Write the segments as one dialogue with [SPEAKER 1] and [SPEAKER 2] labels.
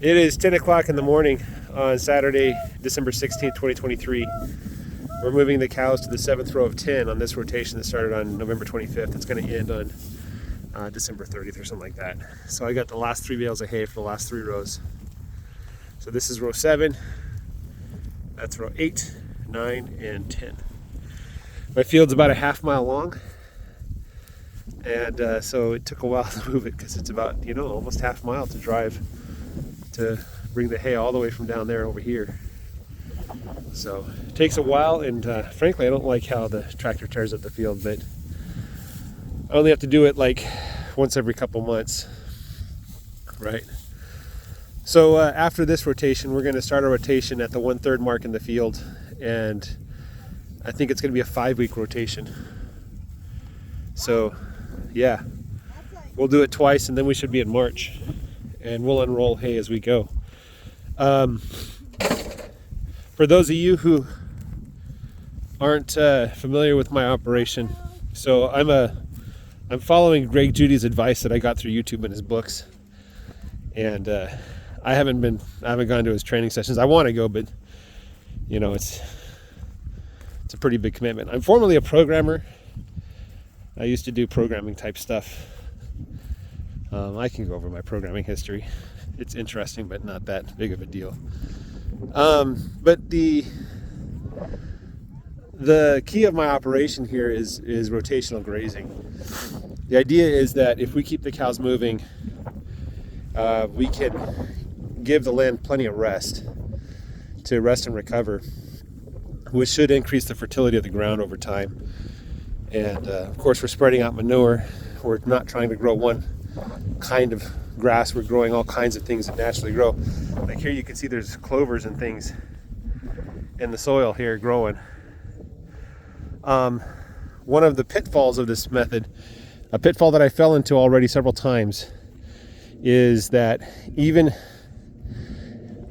[SPEAKER 1] It is 10 o'clock in the morning on Saturday, December 16th, 2023. We're moving the cows to the 7th row of 10 on this rotation that started on November 25th. It's going to end on December 30th or something like that. So I got the last 3 bales of hay for the last 3 rows. So this is row 7, that's row 8, 9, and 10. My field's about a half mile long, and so it took a while to move it because it's about, almost half mile to drive to bring the hay all the way from down there over here. So it takes a while, and frankly I don't like how the tractor tears up the field, but I only have to do it like once every couple months, right? So after this rotation, we're going to start a rotation at the 1/3 mark in the field, and I think it's going to be a 5-week rotation. So yeah, we'll do it twice, and then we should be in March, and we'll unroll hay as we go. For those of you who aren't familiar with my operation, so I'm following Greg Judy's advice that I got through YouTube and his books, and I haven't gone to his training sessions. I want to go, but it's a pretty big commitment. I'm formerly a programmer. I used to do programming type stuff. I can go over my programming history. It's interesting, but not that big of a deal. But the key of my operation here is rotational grazing. The idea is that if we keep the cows moving, we can give the land plenty of rest to rest and recover, which should increase the fertility of the ground over time. And of course, we're spreading out manure. We're not trying to grow one kind of grass. We're growing all kinds of things that naturally grow. Like here you can see there's clovers and things in the soil here growing. One of the pitfalls of this method, a pitfall that I fell into already several times, is that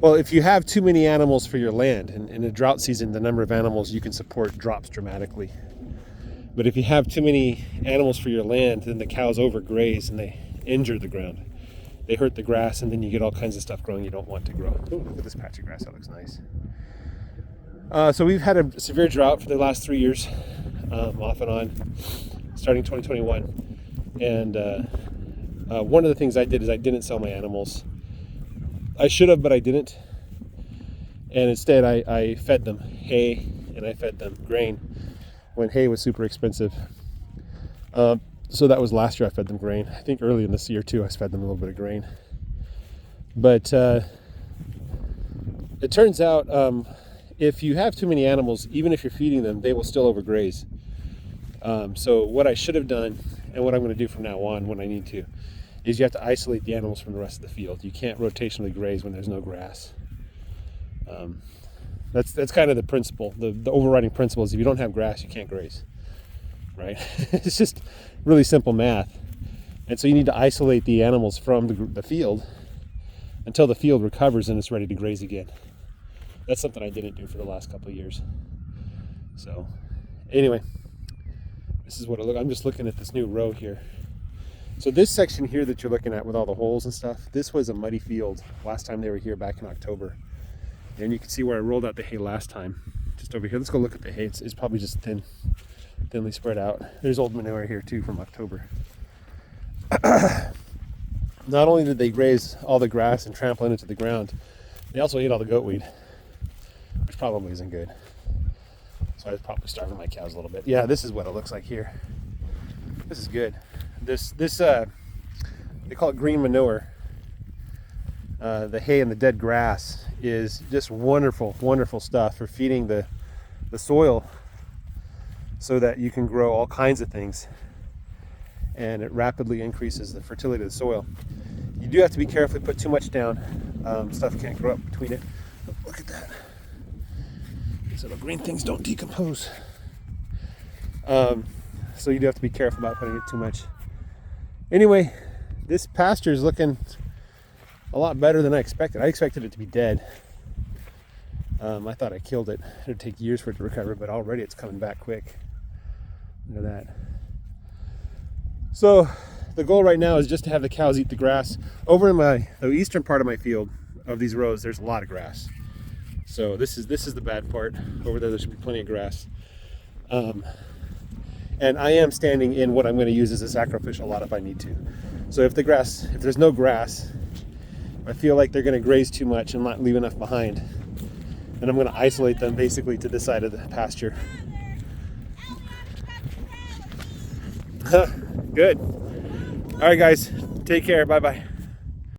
[SPEAKER 1] if you have too many animals for your land, and in a drought season the number of animals you can support drops dramatically. But if you have too many animals for your land, then the cows overgraze and they injure the ground. They hurt the grass, and then you get all kinds of stuff growing you don't want to grow. Ooh, look at this patch of grass, that looks nice. So we've had a severe drought for the last 3 years, off and on, starting 2021. And one of the things I did is I didn't sell my animals. I should have, but I didn't. And instead I fed them hay, and I fed them grain when hay was super expensive. So that was last year I fed them grain. I think early in this year too I fed them a little bit of grain. But it turns out if you have too many animals, even if you're feeding them, they will still overgraze. So what I should have done, and what I'm going to do from now on when I need to, is you have to isolate the animals from the rest of the field. You can't rotationally graze when there's no grass. That's kind of the principle. The overriding principle is if you don't have grass, you can't graze, right? It's just really simple math. And so you need to isolate the animals from the field until the field recovers and it's ready to graze again. That's something I didn't do for the last couple of years. So anyway, this is what it looks. I'm just looking at this new row here. So this section here that you're looking at with all the holes and stuff, this was a muddy field last time they were here back in October. And you can see where I rolled out the hay last time, just over here. Let's go look at the hay. It's probably just thinly spread out. There's old manure here too from October. Not only did they graze all the grass and trample it into the ground, they also ate all the goat weed, which probably isn't good. So I was probably starving my cows a little bit. Yeah, this is what it looks like here. This is good. This they call it green manure. The hay and the dead grass is just wonderful, wonderful stuff for feeding the soil so that you can grow all kinds of things, and it rapidly increases the fertility of the soil. You do have to be careful. You put too much down, stuff can't grow up between it. Oh, look at that. So the green things don't decompose. So you do have to be careful about putting it too much. Anyway, this pasture is looking a lot better than I expected. I expected it to be dead. I thought I killed it. It would take years for it to recover, but already it's coming back quick. Look at that. So the goal right now is just to have the cows eat the grass. Over in the eastern part of my field, of these rows, there's a lot of grass. So this is the bad part. Over there should be plenty of grass. And I am standing in what I'm going to use as a sacrificial lot if I need to. So if there's no grass, I feel like they're going to graze too much and not leave enough behind, and I'm going to isolate them basically to this side of the pasture. Good. All right, guys. Take care. Bye-bye.